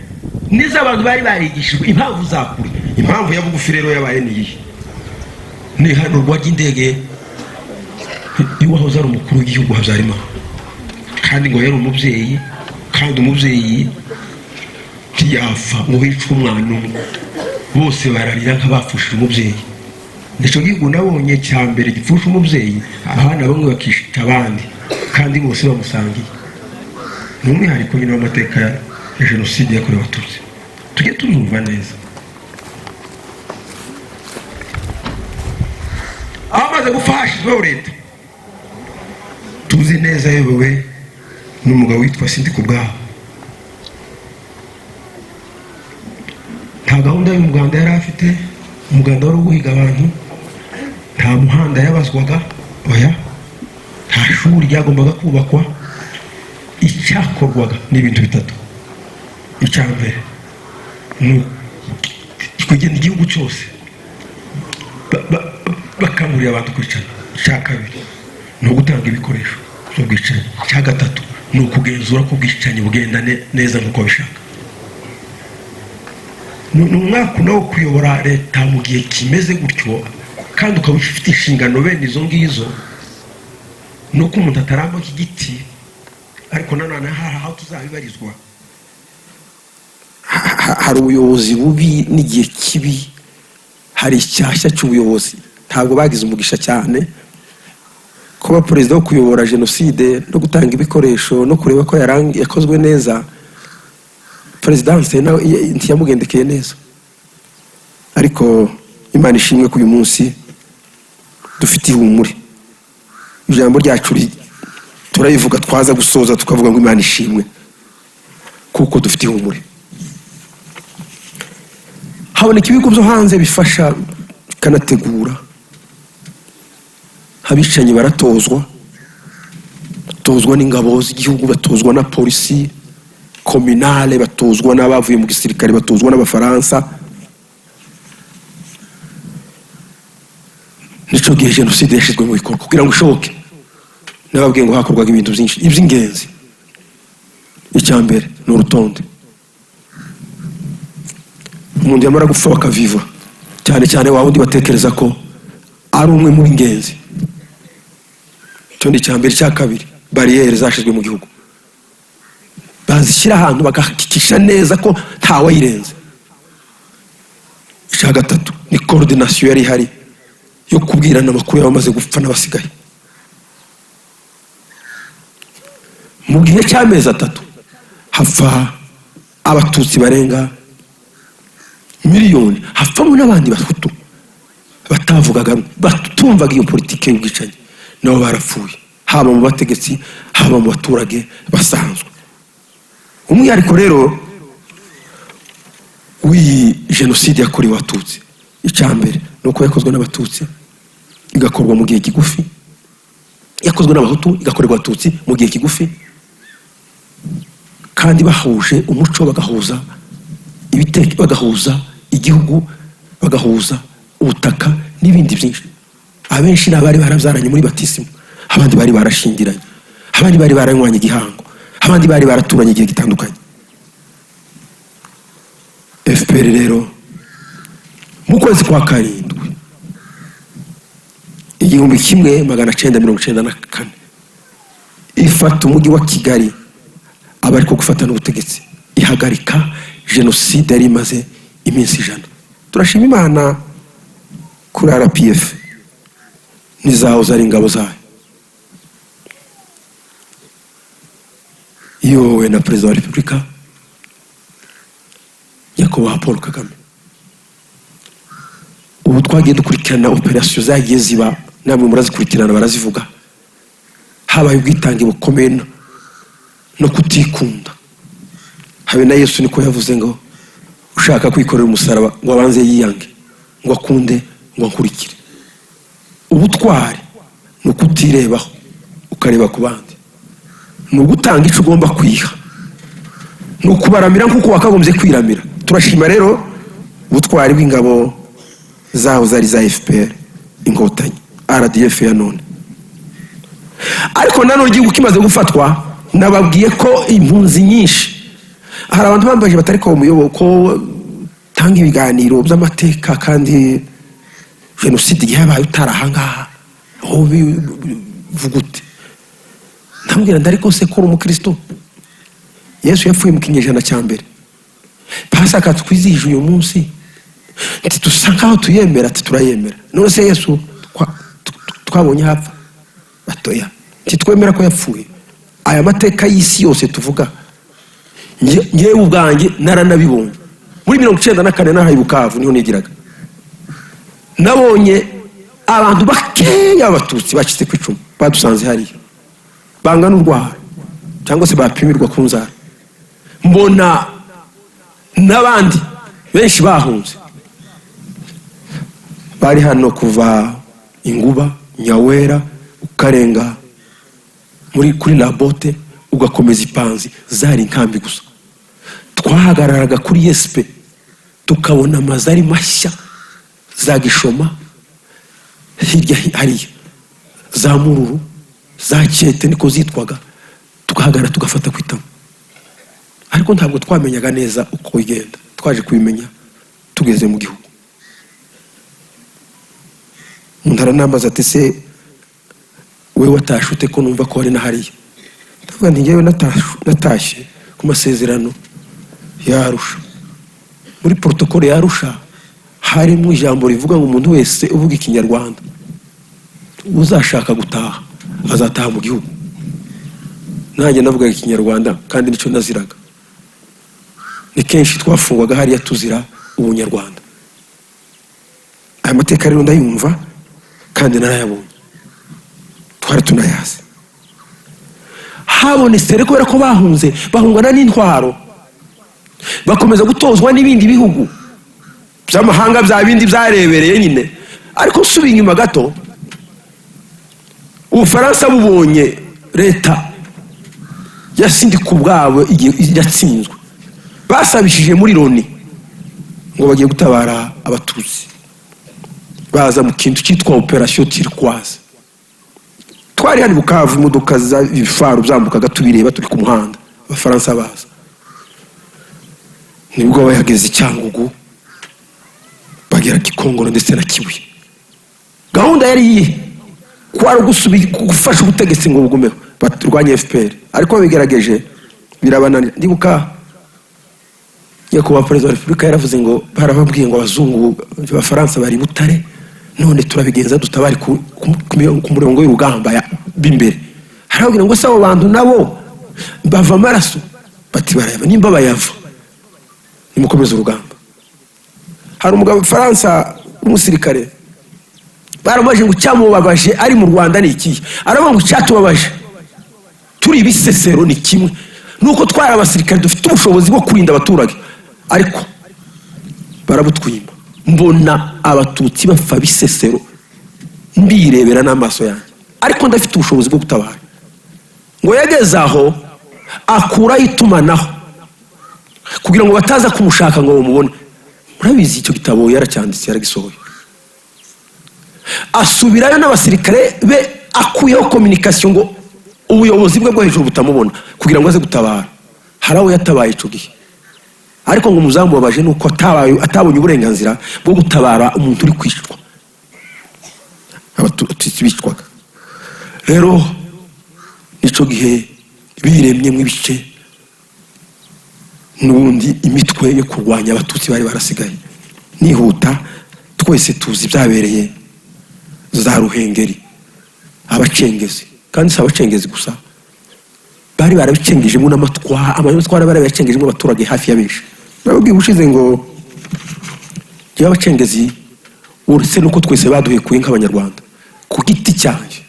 nizo abantu bari barigishijwe. Impamvu za kure, impamvu ya bugufi rero yabaye niyi ni hano rwajya indege iwahoze ari umukuru w'igihugu Habyarimana, kandi ngo yari umubyeyi, kandi umubyeyi ntiyapfa ngo hicwe umwana umwe, bose bararira nk'abapfushije umubyeyi. Nicyo gihugu nabonye cya mbere gipfusha umubyeyi, abana bamwe bakishita abandi kandi bose bamusangiye. Ni umwihariko nyine w'amateka ya jenoside yakorewe Abatutsi. Tujye tuzumva neza. Abamaze gupfa hashyizweho leta, tuzi neza yobewe n'umugabo witwa Sindikubwabo. Nta gahunda y'umuganda yari afite, umuganda wari uguhiga abantu, nta muhanda yabazwaga, oya, nta shuri ryagombaga kubakwa. Icyakorwaga n'ibintu bitatu. Icya mbere ni kugenda igihugu cyose bakamurira abantu kwicana. Icya kabiri ni ugutanga ibikoresho by'ubwicanyi. Icya gatatu ni ukugenzura ko ubwicanyi bugenda neza nk'uko bishaka. Ni umwaka nawo kuyobora leta mu gihe kimeze gutyo, kandi ukaba ufite inshingano bene izo ngizo, nuko umuntu ataramba nk'igiti. Ariko nanone aho tuzabibarizwa, hari ubuyobozi bubi n'igihe kibi, hari icyashya cy'ubuyobozi. Ntabwo bagize umugisha cyane kuba perezida wo kuyobora jenoside no gutanga ibikoresho no kureba ko yakozwe neza. Perezidanse ntiyamugendekeye neza, ariko Imana ishimwe ko uyu munsi dufite ihumure. Ijambo ryacu turayivuga, twaza gusoza tukavuga ngo Imana ishimwe kuko dufite ihumure. Haboneka ibigo byo hanze bifasha kanategura. Abicanyi baratozwa n'ingabo z'igihugu, batozwa na polisi communale, batozwa n'abavuye mu gisirikare, batozwa n'Abafaransa. Nico gihe jenoside yashizwe mu bikorwa kugira ngo ishoboke. Nababwiye ngo hakorwaga ibintu byinshi iby'ingenzi. Icya mbere ni urutonde. Umuntu yamara gupfa bakaviva, cyane cyane wa wundi batekereza ko ari umwe mu ingenzi. Cyo ni icya mbere. Icya kabiri, bariyeri zashizwe mu gihugu, bazishyira ahantu bagahakikisha neza ko ntawayirenze. Icya gatatu ni coordination yari ihari yo kubwirana amakuru y'abamaze gupfa n'abasigaye. Mu gihe cy'amezi 3 hapfa Abatutsi barenga miliyoni, hapfamo n'abandi Bahutu batavugaga, batumvaga iyo politike y'ubwicanyi, nabo barapfuye. haba mu bategetsi haba mu baturage basanzwe. Umwihariko rero w'iyi jenoside yakorewe abatutsi, icyambere nuko yakozwe n'abatutsi igakorwa mu gihe kigufi, yakozwe n'abahutu igakorerwa abatutsi mu gihe kigufi, kandi bahuje umuco, bagahuza ibiteke, bagahuza igihugu, bagahuza ubutaka n'ibindi byinshi. Abenshi n'abari barabyaranye muri batisimu, abandi bari barashingiranye, abandi bari baranywanye igihango, abandi bari baraturanye igihe gitandukanye. FPR rero mu kwezi kwa karindwi 1994 ifata umujyi wa Kigali abari ko gufata n'ubutegetsi, ihagarika jenoside yari imaze iminsi 100. Turashima Imana kuri RPF nizaho zari ingabo zayo, iyobowe na Perezida wa Repubulika Nyakubahwa Paul Kagame. Ubu twagiye dukurikirana operasiyo zagiye ziba, namwe murazikurikirana barazivuga, habaye ubwitange bukomeye no kutikunda. Habe na Yesu niko yavuze ngo ushaka kwikorera umusaraba ngo abanze yiyange, ngo akunde, ngo nkurikire. Ubutwari ni ukutirebaho ukareba ku bandi, ni ugutanga icyo ugomba kwiha, ni ukubaramira nk'uko wakagombye kwiramira. Turashima rero ubutwari bw'ingabo zaho zari za FPR Inkotanyi, RDF ya none. Ariko nanone igihugu kimaze gufatwa, nababwiye ko impunzi nyinshi, hari abantu bambaje batari ko umuyoboko tanga ibiganiro by'amateka, kandi jenoside yabaye utarahangaha aho bivugute. Ndambwira ndariko se ko umukristo Yesu yapfuye mu kinyejana cya mbere, pasaka twizihije uyu munsi, ati dusangaho tuyemera, ati turayemera. None se Yesu twabonye hapfa batoya, ati twemera ko yapfuye. Aya mateka y'isi yose tuvuga, ngewe ubwanjye naranabibonye muri 1994 nahaye Bukavu, niho nigiraga. Nabonye abantu bakeya abatutsi bacitse ku icumu, badusanze hariya bangana urwara cyangwa se bapimirwa ku nzara. Mbona n'abandi benshi bahunze, bari hano kuva Inguba, Nyawera, ukarenga kuri Labote, ugakomeza Ipanzi, zari inkambi gusa. Twahagararaga kuri Yespe tukabona amazari mashya, za Gishoma, hirya hariya za Mururu, za Cyete niko zitwaga, tugahagarara tugafata kwitamo. Ariko ntabwo twamenyaga neza uko igenda, twaje kubimenya tugeze mu gihugu. Umuntu aranambaza ati se wewe watashute ko numva ko ari na hariya. Ndavuga nti ngewe natashye ku masezerano ya Arusha. Muri protokole ya Arusha harimo ijambo rivuga ngo umuntu wese uvuga Ikinyarwanda uzashaka gutaha azataha mu gihugu. Nanjye navuga Ikinyarwanda kandi nicyo naziraga. Ni kenshi twafungwaga hariya tuzira ubunyarwanda. Aya mateka rero ndayumva kandi narayabonye, twari tunayazi. Habonetse rero kubera ko bahunze, bahungana n'intwaro, bakomeza gutozwa n'ibindi bihugu by'amahanga, bya bindi byarebereye nyine. Ariko subi inyuma gato, Ubufaransa bubonye leta yasindika ubwabo yatsinzwe, basabishije muri Loni ngo bagiye gutabara abatutsi, baza mu kintu cyitwa operation Turquoise. Twari hari Bukavu, imodoka za bifaru byambukaga tubireba turi ku muhanda, Abafaransa baza. Nibwo bayageze Cyangugu, bagera Gikongoro ndetse na Kibuye. Gahunda yari iyi kwari gufasha ubutegetsi ngo bugumeho baturwanye FPR, ariko bigerageje birabananira. Ndibuka Nyakubahwa Perezida wa Repubulika yaravuze ngo barababwiye ngo abazungu b'Abafaransa bari Butare, none turabigenza dutabari ku murongo w'urugamba b'imbere. Harabwira ngo se abo bantu nabo bava amaraso, bati barayava, nimba bayava nimukomeza urugamba. Hari umugabo w'Abafaransa umusirikare barabaje ngo cyamubabaje ari mu Rwanda ni iki, aravuga ngo cyatubabaje turi ibisesero ni kimwe nuko twari abasirikare dufite ubushobozi bwo kurinda abaturage, ariko barabutwima. Mbona abatutsi bapfa bisesero mbirebera n'amaso yanjye, ariko ndafite ubushobozi bwo gutabara. Ngo yageze aho akura itumanaho kugira ngo bataza kumushaka ngo bamubone. Murabizi icyo gitabo yaracyanditse, yaragisohoye. Asubirayo n'abasirikare be akuyeho communication ngo ubuyobozi bwe bwo hejuru butamubona kugira ngo aze gutabara. Haraho yatabaye ico gihe, ariko ngo umuzamu wabaje nuko atabonye uburenganzira bwo gutabara umuntu uri kwicwa. Abatutsi bicwaga rero ico gihe biremye mu ibice, n'ubundi imitwe yo kurwanya abatutsi bari barasigaye. Nihuta, twese tuzi byabereye za Ruhengeri, abacengezi, kandi si abacengezi gusa, bari barabicengejemo n'amatwara bari barabicengejemo abaturage hafi ya benshi. Nababwiye ushize ngo je abacengezi uretse nuko twese baduhekuye nk'abanyarwanda ku giti cyanjye,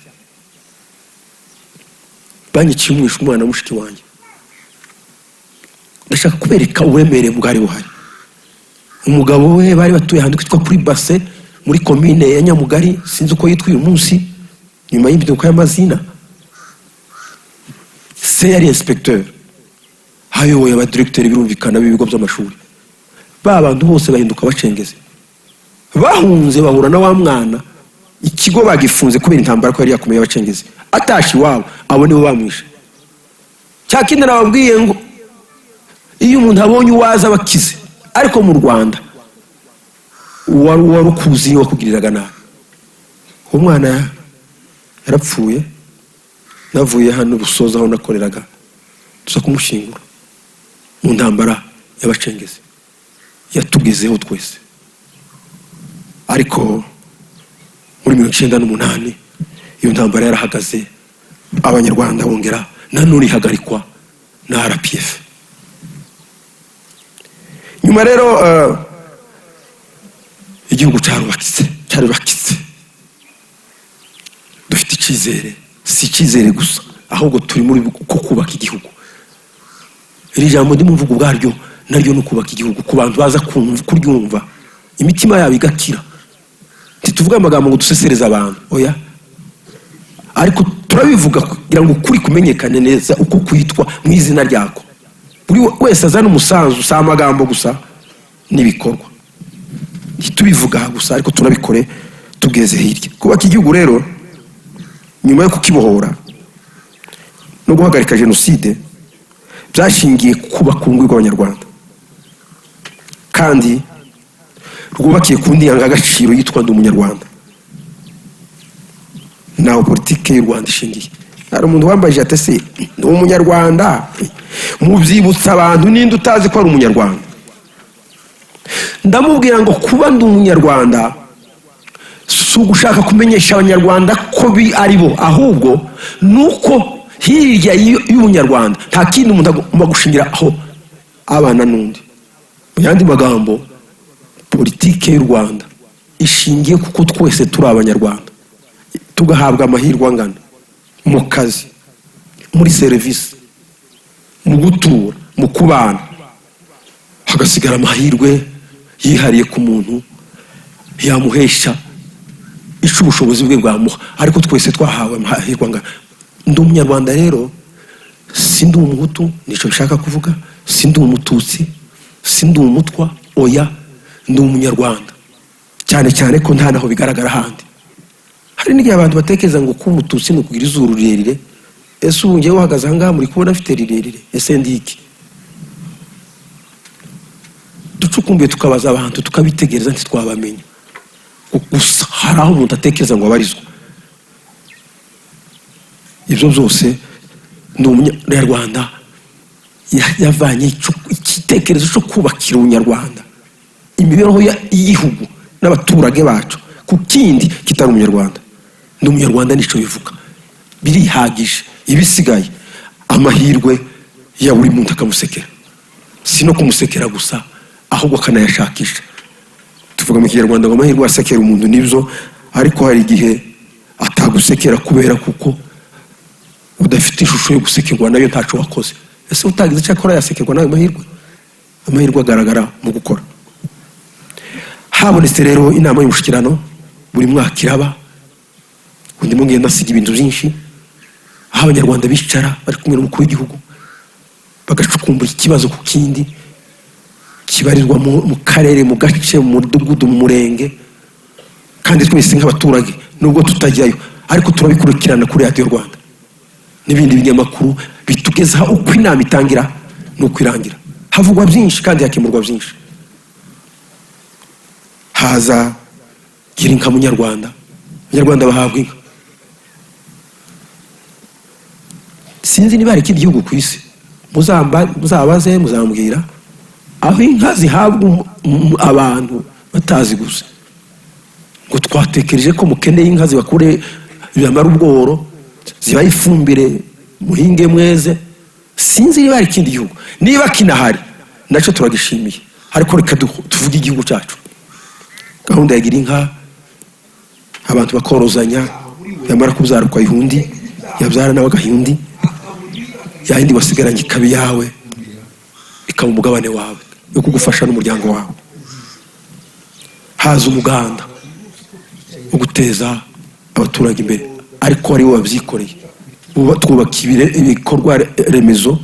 banyiciye umwishe umwana mushiki wanjye. Ndashaka kubereka uburemere bwari buhari. Umugabo we bari batuye ahantu kitwa kuri Base muri commune ya Nyamugari, sinzi uko yitwa uyu munsi, nyuma y'imbiduka y'amazina. Se yari inspecteur, hayoboye abadirecteur birumvikana b'ibigo by'amashuri. Ba bantu bose bahinduka bacengeze, bahunze bahura na wa mwana, ikigo bagifunze kubera intambara ko yari yakomeye abacengeze. Atashi wabo abo nibo bamwishe. Cyakindi nababwiye ngo iyo umuntu abonye uwaza bakize, ariko mu Rwanda warukuzi wakugiriraga nabi. Umwana yarapfuye, navuye hano Busoza aho nakoreraga, tuza kumushingura mu ntambara y'abacengeze yatugezeho twese. Ariko muri 1998 iyo ntambara yarahagaze, abanyarwanda bongera nanone ihagarikwa na RPF. Nyuma rero igihugu cyarubakitse, dufite icyizere, si icyizere gusa ahubwo turi muri kubaka igihugu. Iri jambo ndi muvugo bwaryo naryo no kubaka igihugu ku bantu baza kuryumva, imitima yabo igakira. Tuvuga amagambo ngo dusesereza abantu, oya, ariko turabivuga kugira ngo kuri kumenyekane neza uko kwitwa mu izina ryako. Buri wese azana umusanzu, sa amagambo gusa n'ibikorwa. Tubivuga gusa ariko tunabikore tugeze hirya. Kubaka igihugu rero nyuma yo kukibohora no guhagarika jenoside byashingiye kubaka ubumwe bw'abanyarwanda, kandi rwubakiye ku ndangagaciro yitwa ndi umunyarwanda. Naho politike y'u Rwanda ishingiye. Hari umuntu wambaje ati se ni umunyarwanda, mubyibutsa abantu ninde utazi ko ari umunyarwanda? Ndamubwira ngo kuba ndi umunyarwanda si ugushaka kumenyesha abanyarwanda ko ari bo, ahubwo nuko hirya y'umunyarwanda nta kindi umuntu agomba gushingira aho abana n'undi. Mu yandi magambo, politike y'u Rwanda ishingiye kuko twese turi abanyarwanda, tugahabwa amahirwe angana mu kazi, muri serivisi, mu gutura, mu kubana, hagasigara amahirwe yihariye ku muntu yamuhesha ico ubushobozi bwe bwamuha, ariko twese twahawe amahirwe angana. Ndi umunyarwanda rero, sindi umuhutu, nico bishaka kuvuga, sindi umututsi, sindi umutwa, oya, ndi umunyarwanda. Cyane cyane ko nta naho bigaragara handi. Hari n'igihe abantu batekereza ngo ko umututsi ni ukugira izuru rirerire. Ese ubu ngewe uhagaze ahangaha muri kubona afite rirerire, ese ndiki? Ducukumbuye tukabaza abantu tukabitegereza ntitwabamenya. Gusa hari aho umuntu atekereza ngo abarizwa. Ibyo byose ni umunyarwanda yavanye igitekerezo cyo kubakira ubunyarwanda, imibereho y'igihugu n'abaturage bacu ku kindi kitari umunyarwanda. Ndi umunyarwanda nico bivuga, birihagije. Ibisigaye amahirwe ya buri muntu akamusekera, si no kumusekera gusa ahubwo akanayashakisha. Tuvuga mu Kinyarwanda ngo amahirwe asekera umuntu, nibyo ariko hari igihe atagusekera kubera kuko udafite ishusho yo gusekerwa nayo ntaco wakoze. Ese utagize icyo akora yasekerwa nayo amahirwe agaragara mu gukora. Habonetse rero inama y'umushikirano buri mwaka iraba, undi mu ngenda asiga ibintu byinshi, aho abanyarwanda bicara bari kumwe n'umukuru w'igihugu bagacukumbura ikibazo ku kindi kibarirwa mu karere, mu gace, mu mudugudu, mu murenge, kandi twese nk'abaturage nubwo tutajyayo ariko turabikurikirana kuri Radio Rwanda n'ibindi binyamakuru bitugezaho uko inama itangira n'uko irangira. Havugwa byinshi kandi hakemurwa byinshi. Haza gira inka munyarwanda, abanyarwanda bahabwa inka. Sinzi niba hari ikindi gihugu ku isi muzabaze muzambwira aho inka zihabwa abantu batazi gusa ngo twatekereje ko mukeneye inka zibakure bamara ubworo zibaye ifumbire muhinge mweze. Sinzi niba hari ikindi gihugu, niba kinahari nacyo turagishimiye, ariko reka tuvuge igihugu cyacu. Gahunda yagira inka, abantu bakorozanya, yamara kubyara kwa ihundi yabyara nawe agahundi, yahindi wasigaranye ikabi yawe ikaba umugabane wawe yo kugufasha n'umuryango wawe. Haza umuganda wo guteza abaturage imbere, ariko ari wo wabyikoreye. Twubaka ibikorwa remezo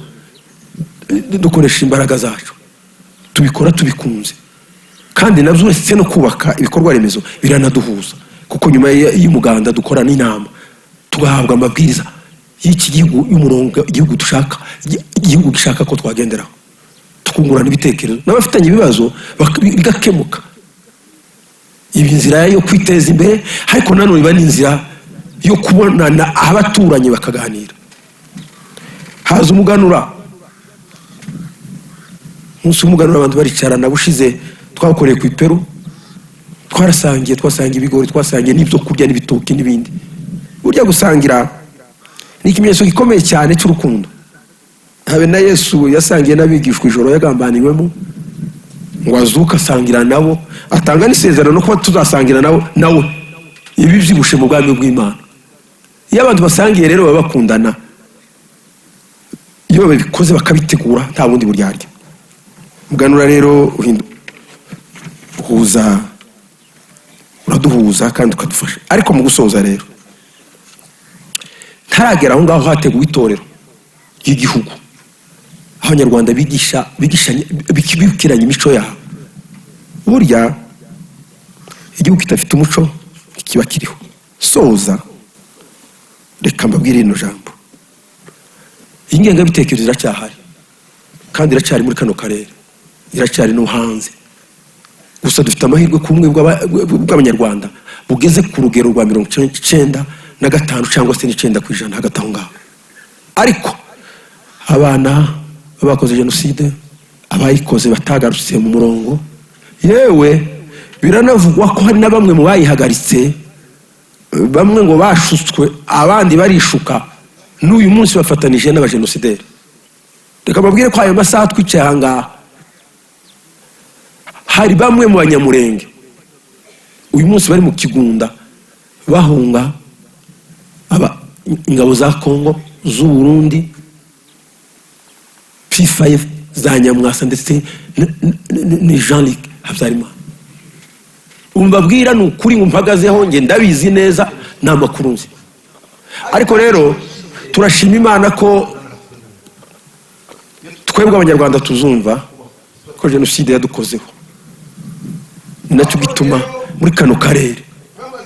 dukoresha imbaraga zacu, tubikora tubikunze, kandi nabyo uretse no kubaka ibikorwa remezo biranaduhuza, kuko nyuma y'umuganda dukora n'inama tugahabwa amabwiriza y'iki gihugu, y'umurongo igihugu dushaka, igihugu gishaka ko twagenderaho, tukungurana ibitekerezo n'abafitanye ibibazo bigakemuka. Ibi nzira yo kwiteza imbere, ariko nanone iba n'inzira yo kubonana abaturanye bakaganira. Haza umuganura, umunsi w'umuganura abantu baricarana. Bushize twakoreye ku Iperu, twasangiye ibigori, twasangiye n'ibyo kurya n'ibitoki n'ibindi. Burya gusangira ni ikimenyetso gikomeye cyane cy'urukundo. Habe na Yesu yasangiye n'abigishwa ijoro yagambaniwemo, ngo azuka asangira nabo, atanga n'isezerano ko tuzasangira nawe ibi byibushe mu bwami bw'Imana. Iyo abantu basangiye rero baba bakundana, iyo babikoze bakabitegura nta bundi buryarya. Muganura rero uraduhuza kandi ukadufasha. Ariko mu gusoza rero ntaragera aho ngaho hateguwe itorero ry'igihugu, aho abanyarwanda bikiranye imico yabo. Burya igihugu kitafite umuco kiba kiriho. Soza reka mbabwire rino jambo, ingengabitekerezo iracyahari kandi iracyari muri kano karere, iracyari no hanze. Gusa dufite amahirwe kumwe bw'abanyarwanda bugeze ku rugero rwa 95 cyangwa se 9% hagati aho ngaho. Ariko abana bakoze jenoside, abayikoze batagarutse mu murongo, yewe biranavugwa ko hari na bamwe mu bayihagaritse, bamwe ngo bashutswe, abandi barishuka, n'uyu munsi bafatanije n'abajenosideri. Reka babwire ko ayo masaha twicaye aha ngaha hari bamwe mu banyamurenge uyu munsi bari mu Kigunda bahunga ingabo za Kongo, z'u Burundi, P5 za Nyamwasa ndetse ni Jean-Luc Habyarimana. Umbabwira n'ukuri mpagazeho nge ndabizi neza n'amakuru nzi. Ariko rero turashima Imana ko twebwe abanyarwanda tuzumva ko jenoside yadukozeho. Nacyo gituma muri kano karere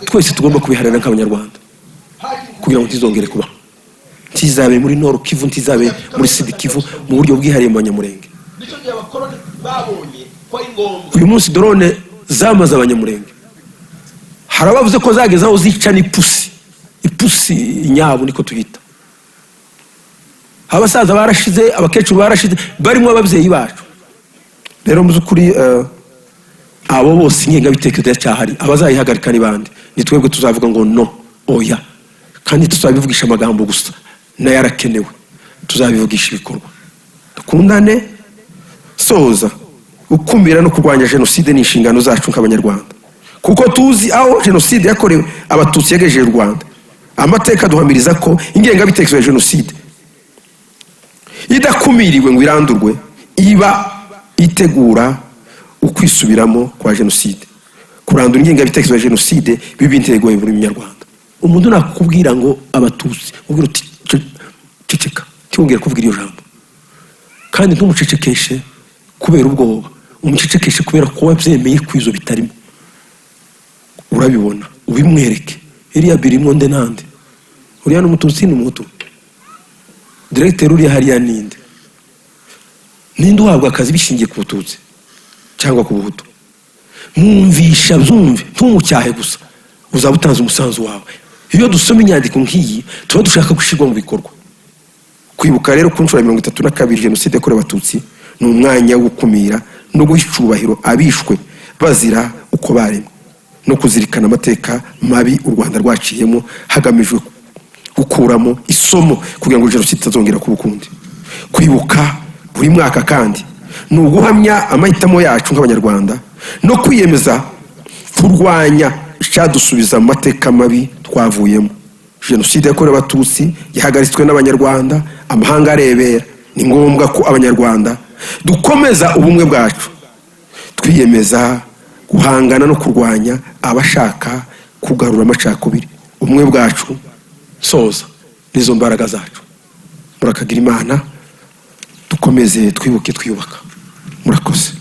twese tugomba kubiharana nk'abanyarwanda kugira ngo ntizongere kuba, ntizabe muri Nord Kivu, ntizabe muri Sud Kivu, mu buryo bwihariye mu Banyamurenge. Uyu munsi drone zamaze abanyamurenge, harabavuze ko zageze aho zica ipusi inyabo niko tuyita. Abasaza barashize, abakecuru barashize, barimo ababyeyi bacu. Rero muzukuri abo bose ingengabitekerezo yacyahari, abazayihagarika ni bande? Ni twebwe tuzavuga ngo no, oya, kandi tuzabivugisha amagambo gusa, nayo arakenewe, tuzabivugisha ibikorwa. Dukundane. Soza, gukumira no kurwanya jenoside ni inshingano zacu nk'abanyarwanda. kuko tuzi aho jenoside yakorewe abatutsi yagejeje u Rwanda. Amateka duhamiriza ko ingengabitekerezo ya jenoside idakumiriwe ngo irandurwe iba itegura ukwisubiramo kwa jenoside. Kurandura ingengabitekerezo ya jenoside biba intego ya buri munyarwanda. Umuntu nakubwira ngo abatutsi ubwira uti ceceka, cyongera kuvugira iyo jambo, kandi ntumucecekeshe kubera ubwoba, umucecekeshe kubera ko wabyemeye kwizo bitarimo. Urabibona, ubimwereke. Iriya birimo nde nande? Uriya n'umututsi n'umuhutu? Directeur uriya hariya ninde? Ninde uhabwa akazi bishingiye ku bututsi cyangwa ku buhutu? Mwumvisha byumve, ntumucyahe gusa, uzaba utanze umusanzu wawe. Iyo dusoma inyandiko nk'iyi tuba dushaka gushirwa mu bikorwa. Kwibuka rero ku nshuro ya 32 jenoside yakorewe abatutsi ni umwanya wo gukumira no guha icyubahiro abishwe bazira uko baremwe, no kuzirikana amateka mabi u Rwanda rwaciyemo hagamijwe gukuramo isomo kugira ngo jenoside itazongera kuba ukundi. Kwibuka buri mwaka kandi ni uguhamya amahitamo yacu nk'abanyarwanda no kwiyemeza kurwanya icyadusubiza mu mateka mabi twavuyemo. Jenoside yakorewe abatutsi yahagaritswe n'abanyarwanda, amahanga arebera. Ni ngombwa ko abanyarwanda dukomeza ubumwe bwacu, twiyemeza guhangana no kurwanya abashaka kugarura amacakubiri. Ubumwe bwacu soza nizo mbaraga zacu. Murakagira Imana, dukomeze twibuke twiyubaka. Murakoze.